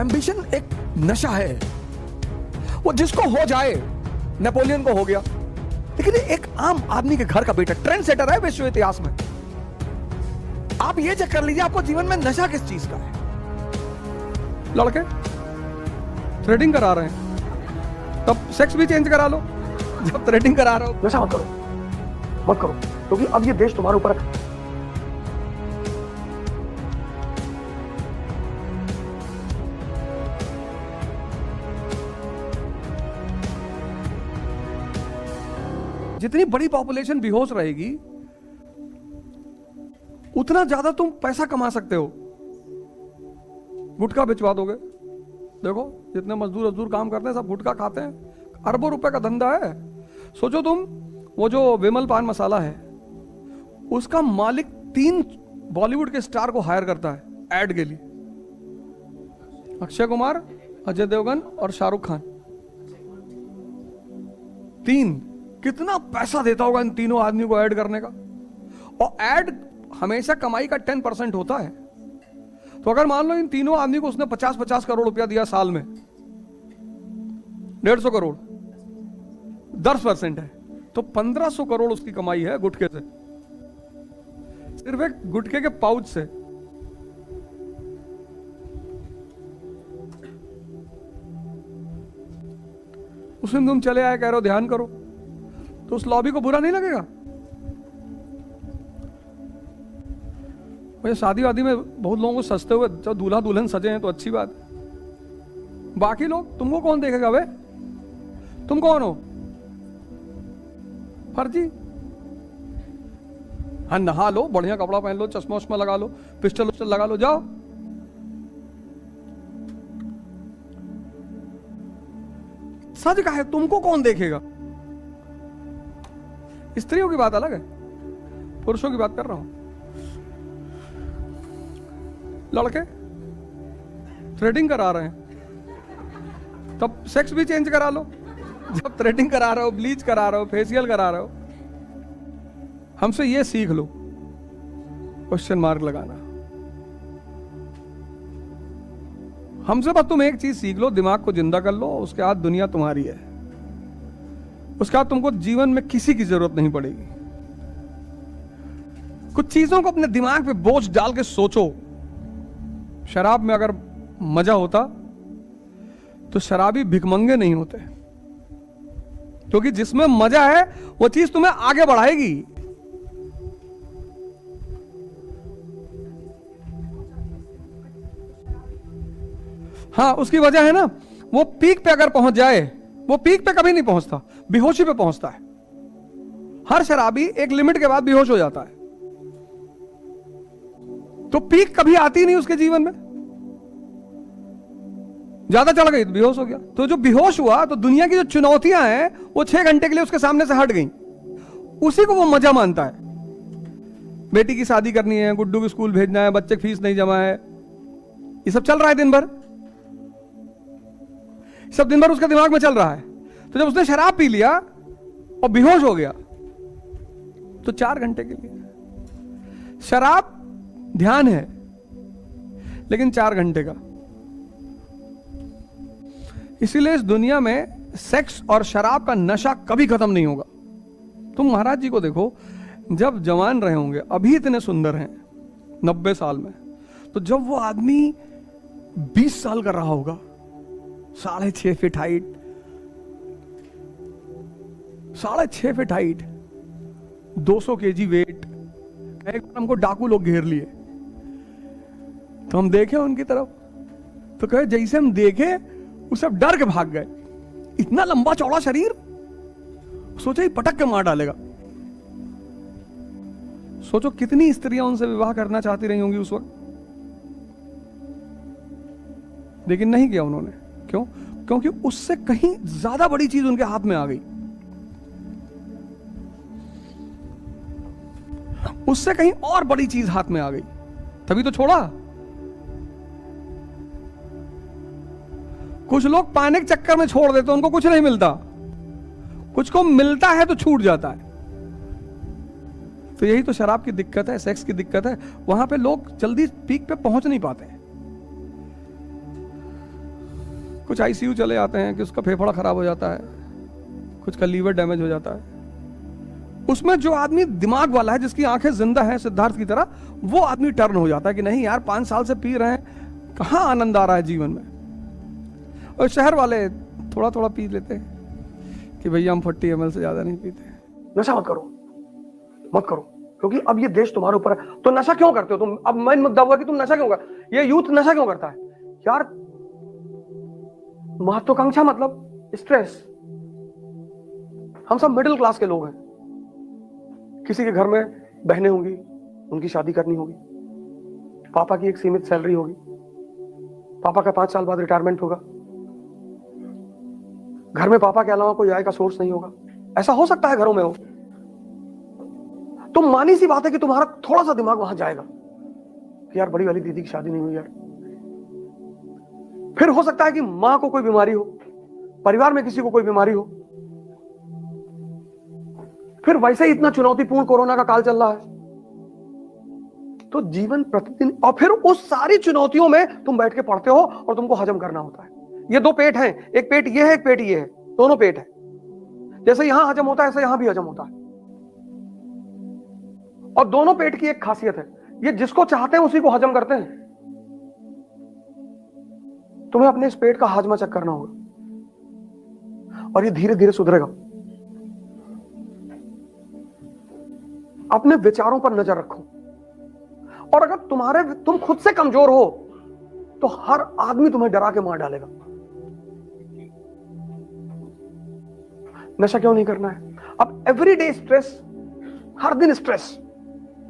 Ambition एक नशा है, वो जिसको हो जाए, नेपोलियन को हो गया, लेकिन एक आम आदमी के घर का बेटा ट्रेंड सेटर है विश्व इतिहास में। आप ये चेक कर लीजिए आपको जीवन में नशा किस चीज का है। लड़के थ्रेडिंग करा रहे हैं, तब सेक्स भी चेंज करा लो। जब थ्रेडिंग करा रहे हो नशा मत करो, मत करो, क्योंकि अब ये देश तुम्हारे ऊपर है। जितनी बड़ी पॉपुलेशन बेहोश रहेगी उतना ज्यादा तुम पैसा कमा सकते हो। गुटखा भिजवा दोगे, देखो जितने मजदूर काम करते हैं सब गुटखा खाते हैं, अरबों रुपए का धंधा है। सोचो तुम, वो जो विमल पान मसाला है उसका मालिक 3 बॉलीवुड के स्टार को हायर करता है एड के लिए, अक्षय कुमार, अजय देवगन और शाहरुख खान। 3 कितना पैसा देता होगा इन तीनों आदमी को ऐड करने का। और ऐड हमेशा कमाई का 10% होता है। तो अगर मान लो इन तीनों आदमी को उसने 50-50 करोड़ रुपया दिया साल में, 150 करोड़ 10% है, तो 1500 करोड़ उसकी कमाई है गुटखे से, सिर्फ एक गुटखे के पाउच से। उसमें तुम चले आए, कह रहे हो ध्यान करो, तो उस लॉबी को बुरा नहीं लगेगा? मुझे शादी वादी में बहुत लोगों को सजते हुए जब दूल्हा दुल्हन सजे हैं तो अच्छी बात है। बाकी लोग तुमको कौन देखेगा वे? तुम कौन हो? फर्जी। हाँ, नहा लो, बढ़िया कपड़ा पहन लो, चश्मा वश्मा लगा लो, पिस्टल उस्टल लगा लो, जाओ। सज का है, तुमको कौन देखेगा? स्त्रियों की बात अलग है, पुरुषों की बात कर रहा हूं। लड़के थ्रेडिंग करा रहे हैं, तब सेक्स भी चेंज करा लो। जब थ्रेडिंग करा रहे हो, ब्लीच करा रहे हो, फेशियल करा रहे हो, हमसे ये सीख लो, क्वेश्चन मार्क लगाना। हमसे बस तुम एक चीज सीख लो, दिमाग को जिंदा कर लो, उसके बाद दुनिया तुम्हारी है। उसके बाद तुमको जीवन में किसी की जरूरत नहीं पड़ेगी। कुछ चीजों को अपने दिमाग पे बोझ डाल के सोचो। शराब में अगर मजा होता तो शराबी भिखमंगे नहीं होते, क्योंकि जिसमें मजा है वो चीज तुम्हें आगे बढ़ाएगी। हाँ, उसकी वजह है ना, वो पीक पे अगर पहुंच जाए, वो पीक पे कभी नहीं पहुंचता, बेहोशी पे पहुंचता है। हर शराबी एक लिमिट के बाद बेहोश हो जाता है, तो पीक कभी आती नहीं उसके जीवन में। ज्यादा चढ़ गई तो बेहोश हो गया। तो जो बेहोश हुआ तो दुनिया की जो चुनौतियां हैं वो 6 घंटे के लिए उसके सामने से हट गई, उसी को वो मजा मानता है। बेटी की शादी करनी है, गुड्डू को स्कूल भेजना है, बच्चे की फीस नहीं जमा है, ये सब चल रहा है दिन भर, सब दिन भर उसके दिमाग में चल रहा है। तो जब उसने शराब पी लिया और बेहोश हो गया तो 4 घंटे के लिए शराब ध्यान है, लेकिन 4 घंटे का। इसीलिए इस दुनिया में सेक्स और शराब का नशा कभी खत्म नहीं होगा। तुम महाराज जी को देखो, जब जवान रहे होंगे, अभी इतने सुंदर हैं 90 साल में, तो जब वो आदमी 20 साल का रहा होगा, 6.5 feet height, 6.5 feet height, 200 KG weight. एक बार हमको डाकू लोग घेर लिए, तो हम देखे उनकी तरफ, तो कहे जैसे हम देखे वो सब डर के भाग गए। इतना लंबा चौड़ा शरीर, सोचा ही पटक के मार डालेगा। सोचो कितनी स्त्रियां उनसे विवाह करना चाहती रही होंगी उस वक्त, लेकिन नहीं किया उन्होंने। क्यों? क्योंकि उससे कहीं ज्यादा बड़ी चीज उनके हाथ में आ गई, उससे कहीं और बड़ी चीज हाथ में आ गई, तभी तो छोड़ा। कुछ लोग पाने के चक्कर में छोड़ देते, उनको कुछ नहीं मिलता, कुछ को मिलता है तो छूट जाता है। तो यही तो शराब की दिक्कत है, सेक्स की दिक्कत है। वहां पे लोग जल्दी पीक पे पहुंच नहीं पाते। कुछ आईसीयू चले जाते हैं कि उसका फेफड़ा खराब हो जाता है, कुछ का लीवर डैमेज हो जाता है। उसमें जो आदमी दिमाग वाला है, जिसकी आंखें जिंदा हैं सिद्धार्थ की तरह, वो आदमी टर्न हो जाता है कि नहीं यार 5 साल से पी रहे हैं, कहां आनंद आ रहा है जीवन में। और शहर वाले थोड़ा थोड़ा पी लेते हैं कि भैया हम 40 ml से ज्यादा नहीं पीते। नशा मत करो, मत करो, क्योंकि अब ये देश तुम्हारे ऊपर है। तो नशा क्यों करते हो तुम? अब मेन मुद्दा हुआ कि तुम नशा क्यों कर, ये यूथ नशा क्यों करता है यार? महत्वाकांक्षा मतलब स्ट्रेस। हम सब मिडिल क्लास के लोग हैं। किसी के घर में बहनें होंगी, उनकी शादी करनी होगी, पापा की एक सीमित सैलरी होगी, पापा का 5 साल बाद रिटायरमेंट होगा, घर में पापा के अलावा कोई आय का सोर्स नहीं होगा। ऐसा हो सकता है घरों में हो। तो मानी सी बात है कि तुम्हारा थोड़ा सा दिमाग वहां जाएगा कि यार बड़ी वाली दीदी की शादी नहीं हुई यार। फिर हो सकता है कि मां को कोई बीमारी हो, परिवार में किसी को कोई बीमारी हो। फिर वैसे ही इतना चुनौतीपूर्ण कोरोना का काल चल रहा है, तो जीवन प्रतिदिन, और फिर उस सारी चुनौतियों में तुम बैठ के पढ़ते हो और तुमको हजम करना होता है। ये 2 पेट हैं, एक पेट ये है, एक पेट ये है, दोनों पेट है। जैसे यहां हजम होता है ऐसे यहां भी हजम होता है। और दोनों पेट की एक खासियत है, ये जिसको चाहते हैं उसी को हजम करते हैं। तुम्हें अपने इस पेट का हाजमा चेक करना होगा और ये धीरे धीरे सुधरेगा। अपने विचारों पर नजर रखो, और अगर तुम खुद से कमजोर हो तो हर आदमी तुम्हें डरा के मार डालेगा। नशा क्यों नहीं करना है? अब एवरीडे स्ट्रेस, हर दिन स्ट्रेस,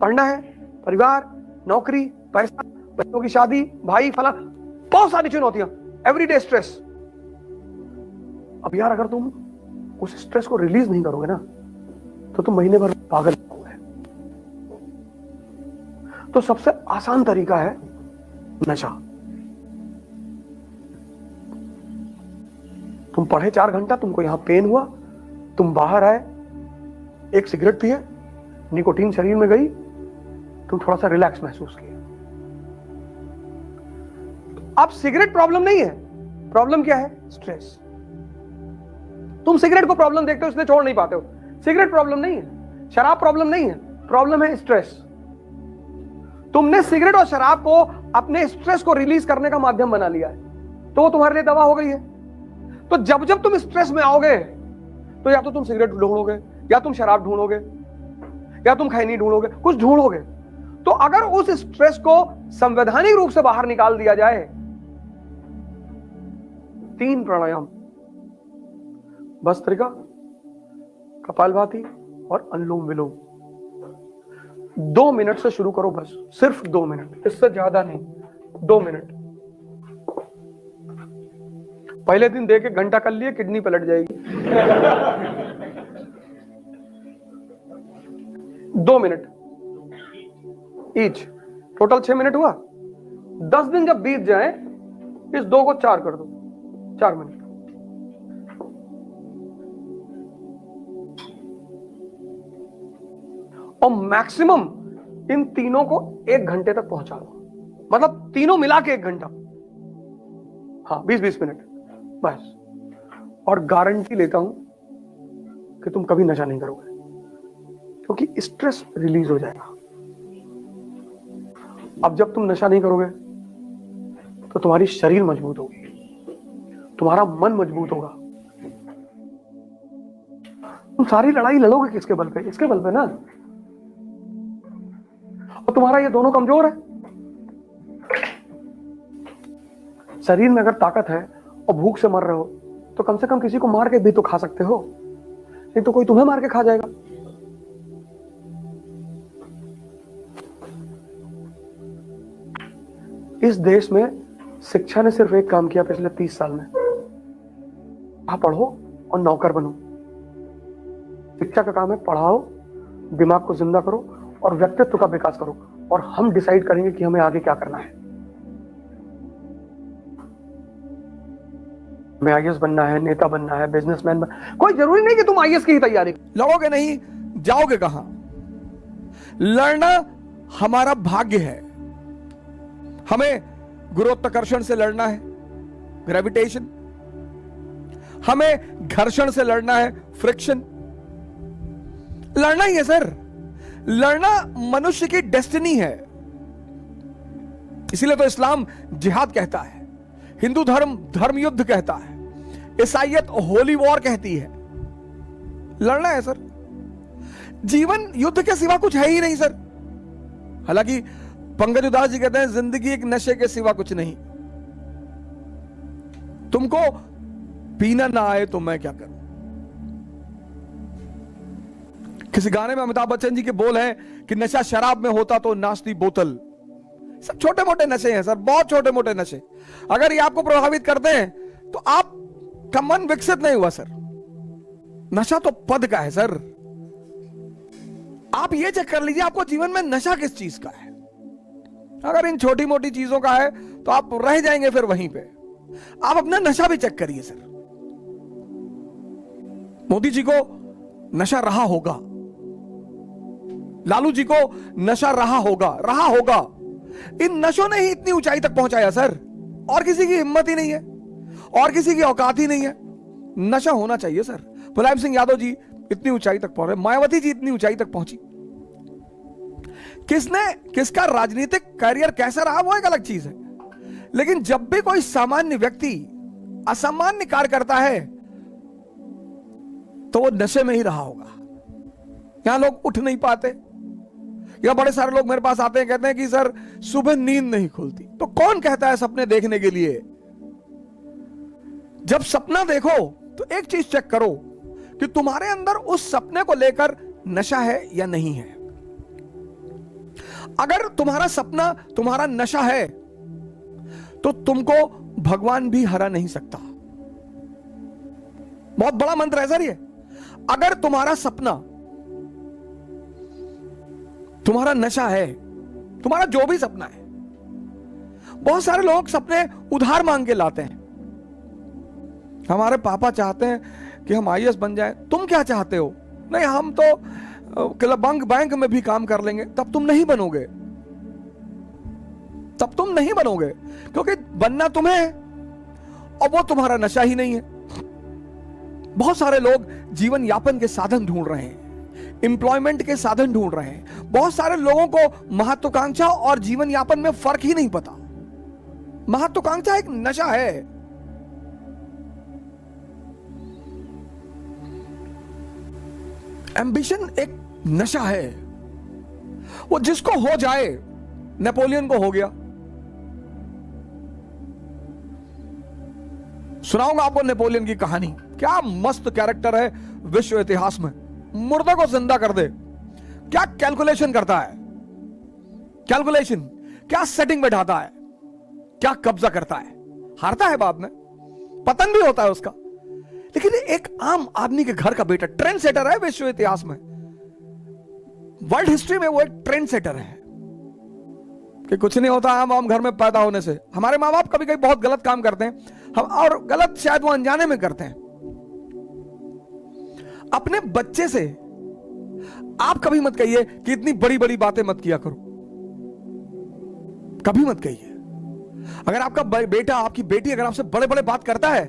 पढ़ना है, परिवार, नौकरी, पैसा, बच्चों की शादी, भाई फला, बहुत सारी चुनौतियां, एवरीडे स्ट्रेस। अब यार अगर तुम उस स्ट्रेस को रिलीज नहीं करोगे ना, तो तुम महीने भर पागल होगे। तो सबसे आसान तरीका है नशा। तुम पढ़े 4 घंटा, तुमको यहां पेन हुआ, तुम बाहर आए, एक सिगरेट पिए, निकोटीन शरीर में गई, तुम थोड़ा सा रिलैक्स महसूस किए। अब सिगरेट प्रॉब्लम नहीं है, प्रॉब्लम क्या है? स्ट्रेस। तुम सिगरेट को प्रॉब्लम देखते हो इसलिए छोड़ नहीं पाते हो। सिगरेट प्रॉब्लम नहीं है, शराब प्रॉब्लम नहीं है, प्रॉब्लम है स्ट्रेस। तुमने सिगरेट और शराब को अपने स्ट्रेस को रिलीज करने का माध्यम बना लिया है, तो वो तुम्हारे लिए दवा हो गई है। तो जब जब तुम स्ट्रेस में आओगे तो या तो तुम सिगरेट ढूंढोगे, या तुम शराब ढूंढोगे, या तुम खैनी ढूंढोगे, कुछ ढूंढोगे। तो अगर उस स्ट्रेस को संवैधानिक रूप से बाहर निकाल दिया जाए, 3 प्राणायाम, भस्त्रिका, कपालभाति और अनुलोम विलोम, 2 मिनट से शुरू करो, बस सिर्फ 2 मिनट, इससे ज्यादा नहीं, 2 मिनट। पहले दिन देके घंटा कर लिए, किडनी पलट जाएगी। 2 मिनट ईच, टोटल 6 मिनट हुआ। 10 दिन जब बीत जाए, इस 2 को 4 कर दो, 4 मिनट। और मैक्सिमम इन तीनों को 1 घंटे तक पहुंचा दो, मतलब तीनों मिला के 1 घंटा, हाँ 20-20 मिनट बस। और गारंटी लेता हूं कि तुम कभी नशा नहीं करोगे, क्योंकि स्ट्रेस रिलीज हो जाएगा। अब जब तुम नशा नहीं करोगे तो तुम्हारी शरीर मजबूत होगी, तुम्हारा मन मजबूत होगा। तुम सारी लड़ाई लड़ोगे किसके बल पे? इसके बल पे ना। और तुम्हारा ये दोनों कमजोर है। शरीर में अगर ताकत है और भूख से मर रहे हो, तो कम से कम किसी को मार के भी तो खा सकते हो, नहीं तो कोई तुम्हें मार के खा जाएगा। इस देश में शिक्षा ने सिर्फ एक काम किया पिछले 30 साल में, आप पढ़ो और नौकर बनो। शिक्षा का काम है पढ़ाओ, दिमाग को जिंदा करो और व्यक्तित्व का विकास करो, और हम डिसाइड करेंगे कि हमें आगे क्या करना है। हमें आईएएस बनना है, नेता बनना है, बिजनेसमैन बनना, कोई जरूरी नहीं कि तुम आईएएस की ही तैयारी। लड़ोगे नहीं, जाओगे कहां? लड़ना हमारा भाग्य है। हमें गुरुत्वाकर्षण से लड़ना है, ग्रेविटेशन, हमें घर्षण से लड़ना है, फ्रिक्शन लड़ना ही है सर। लड़ना मनुष्य की डेस्टिनी है। इसीलिए तो इस्लाम जिहाद कहता है, हिंदू धर्म धर्म युद्ध कहता है, ईसाईयत होली वॉर कहती है। लड़ना है सर। जीवन युद्ध के सिवा कुछ है ही नहीं सर। हालांकि पंकज उदास जी कहते हैं जिंदगी एक नशे के सिवा कुछ नहीं। तुमको पीना ना आए तो मैं क्या करूं। किसी गाने में अमिताभ बच्चन जी के बोल हैं कि नशा शराब में होता तो नाचती बोतल। सब छोटे मोटे नशे हैं सर, बहुत छोटे मोटे नशे। अगर ये आपको प्रभावित करते हैं तो आपका मन विकसित नहीं हुआ सर। नशा तो पद का है सर। आप ये चेक कर लीजिए आपको जीवन में नशा किस चीज का है। अगर इन छोटी मोटी चीजों का है तो आप रह जाएंगे फिर वहीं पे। आप अपना नशा भी चेक करिए सर। मोदी जी को नशा रहा होगा, लालू जी को नशा रहा होगा। इन नशों ने ही इतनी ऊंचाई तक पहुंचाया सर। और किसी की हिम्मत ही नहीं है, और किसी की औकात ही नहीं है। नशा होना चाहिए सर। मुलायम सिंह यादव जी इतनी ऊंचाई तक पहुंचे, मायावती जी इतनी ऊंचाई तक पहुंची। किसका राजनीतिक करियर कैसा रहा वो एक अलग चीज है, लेकिन जब भी कोई सामान्य व्यक्ति असामान्य कार्य करता है तो वो नशे में ही रहा होगा। यहां लोग उठ नहीं पाते, या बड़े सारे लोग मेरे पास आते हैं कहते हैं कि सर सुबह नींद नहीं खुलती। तो कौन कहता है सपने देखने के लिए? जब सपना देखो तो एक चीज चेक करो कि तुम्हारे अंदर उस सपने को लेकर नशा है या नहीं है। अगर तुम्हारा सपना तुम्हारा नशा है तो तुमको भगवान भी हरा नहीं सकता। बहुत बड़ा मंत्र है सर ये। अगर तुम्हारा सपना तुम्हारा नशा है, तुम्हारा जो भी सपना है, बहुत सारे लोग सपने उधार मांग के लाते हैं। हमारे पापा चाहते हैं कि हम आईएएस बन जाएं। तुम क्या चाहते हो? नहीं हम तो बैंक में भी काम कर लेंगे। तब तुम नहीं बनोगे, तब तुम नहीं बनोगे, क्योंकि बनना तुम्हें है और वो तुम्हारा नशा ही नहीं है। बहुत सारे लोग जीवन यापन के साधन ढूंढ रहे हैं, एम्प्लॉयमेंट के साधन ढूंढ रहे हैं। बहुत सारे लोगों को महत्वाकांक्षा और जीवन यापन में फर्क ही नहीं पता। महत्वाकांक्षा एक नशा है। एम्बिशन एक नशा है। वो जिसको हो जाए, नेपोलियन को हो गया। सुनाऊंगा आपको नेपोलियन की कहानी। क्या मस्त कैरेक्टर है विश्व इतिहास में। मुर्दे को जिंदा कर दे। क्या कैलकुलेशन करता है, कैलकुलेशन, क्या सेटिंग बैठाता है, क्या कब्जा करता है। हारता है बाद में, पतन भी होता है उसका, लेकिन एक आम आदमी के घर का बेटा ट्रेंड सेटर है विश्व इतिहास में। वर्ल्ड हिस्ट्री में वो एक ट्रेंड सेटर है कि कुछ नहीं होता आम घर में पैदा होने से। हमारे माँ बाप कभी कभी बहुत गलत काम करते हैं हम, और गलत शायद वो अनजाने में करते हैं। अपने बच्चे से आप कभी मत कहिए कि इतनी बड़ी बड़ी बातें मत किया करो। कभी मत कहिए। अगर आपका बेटा आपकी बेटी अगर आपसे बड़े बड़े बात करता है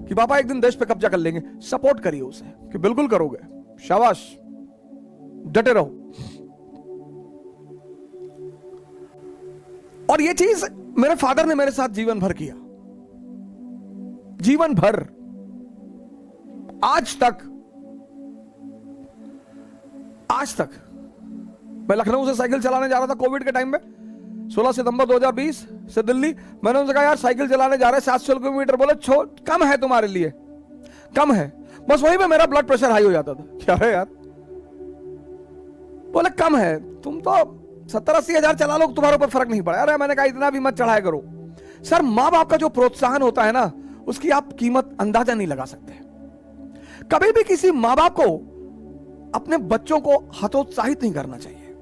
कि पापा एक दिन देश पे कब्जा कर लेंगे, सपोर्ट करिए उसे कि बिल्कुल करोगे, शाबाश, डटे रहो। और ये चीज मेरे फादर ने मेरे साथ जीवन भर किया। जीवन भर, आज तक मैं लखनऊ से साइकिल चलाने जा रहा था कोविड के टाइम में, 16 सितंबर 2020 से दिल्ली। मैंने उनसे कहा यार साइकिल चलाने जा रहे हैं 700 किलोमीटर। बोले कम है तुम्हारे लिए, कम है। बस वहीं पे मेरा ब्लड प्रेशर हाई हो जाता था। क्या है यार? बोले कम है, तुम तो 70-80 हजार चला लो, तुम्हारे ऊपर फर्क नहीं पड़ा। अरे मैंने कहा इतना भी मत चढ़ाया करो। सर मां बाप का जो प्रोत्साहन होता है ना, उसकी आप कीमत अंदाजा नहीं लगा सकते। कभी भी किसी मां बाप को अपने बच्चों को हतोत्साहित नहीं करना चाहिए,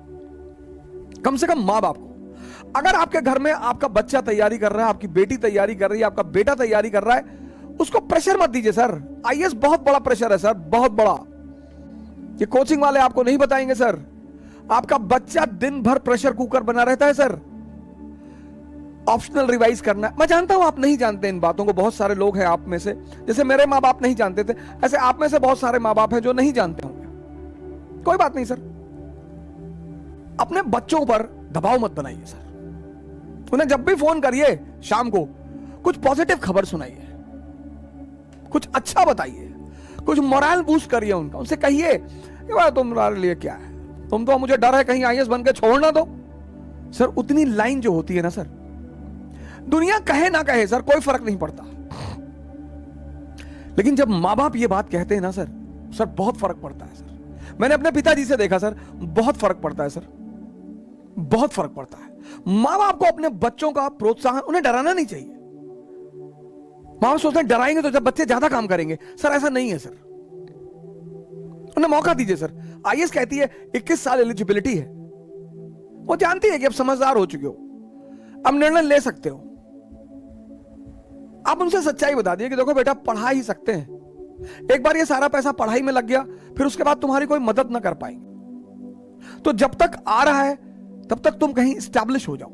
कम से कम मां बाप को। अगर आपके घर में आपका बच्चा तैयारी कर रहा है, आपकी बेटी तैयारी कर रही है, आपका बेटा तैयारी कर रहा है, उसको प्रेशर मत दीजिए सर। आईएएस बहुत बड़ा प्रेशर है सर, बहुत बड़ा। ये कोचिंग वाले आपको नहीं बताएंगे सर। आपका बच्चा दिन भर प्रेशर कुकर बना रहता है सर। ऑप्शनल रिवाइज करना। मैं जानता हूं आप नहीं जानते इन बातों को, बहुत सारे लोग हैं आप में से, जैसे मेरे माँ बाप नहीं जानते थे, ऐसे आप में से बहुत सारे माँ बाप हैं जो नहीं जानते होंगे। कोई बात नहीं सर, अपने बच्चों पर दबाव मत बनाइए सर। उन्हें जब भी फोन करिए शाम को कुछ पॉजिटिव खबर सुनाइए, कुछ अच्छा बताइए, कुछ मोरल बूस्ट करिए उनका। उनसे कहिए कि तुम्हारे लिए क्या है, तुम तो, मुझे डर है कहीं आईएएस बन के छोड़ ना दो। सर उतनी लाइन जो होती है ना सर, दुनिया कहे ना कहे सर कोई फर्क नहीं पड़ता, लेकिन जब मां बाप ये बात कहते हैं ना सर, सर बहुत फर्क पड़ता है सर। मैंने अपने पिताजी से देखा सर, बहुत फर्क पड़ता है सर, बहुत फर्क पड़ता है। मां बाप को अपने बच्चों का प्रोत्साहन, उन्हें डराना नहीं चाहिए। मां बाप सोचते हैं डराएंगे तो जब बच्चे ज्यादा काम करेंगे, सर ऐसा नहीं है सर। उन्हें मौका दीजिए सर। आईएएस कहती है 21 साल एलिजिबिलिटी है, वो जानती है कि अब समझदार हो चुके हो, अब निर्णय ले सकते हो। आप उनसे सच्चाई बता दिए कि देखो बेटा पढ़ा ही सकते हैं, एक बार ये सारा पैसा पढ़ाई में लग गया, फिर उसके बाद तुम्हारी कोई मदद ना कर पाएंगे, तो जब तक आ रहा है तब तक तुम कहीं स्टैब्लिश हो जाओ।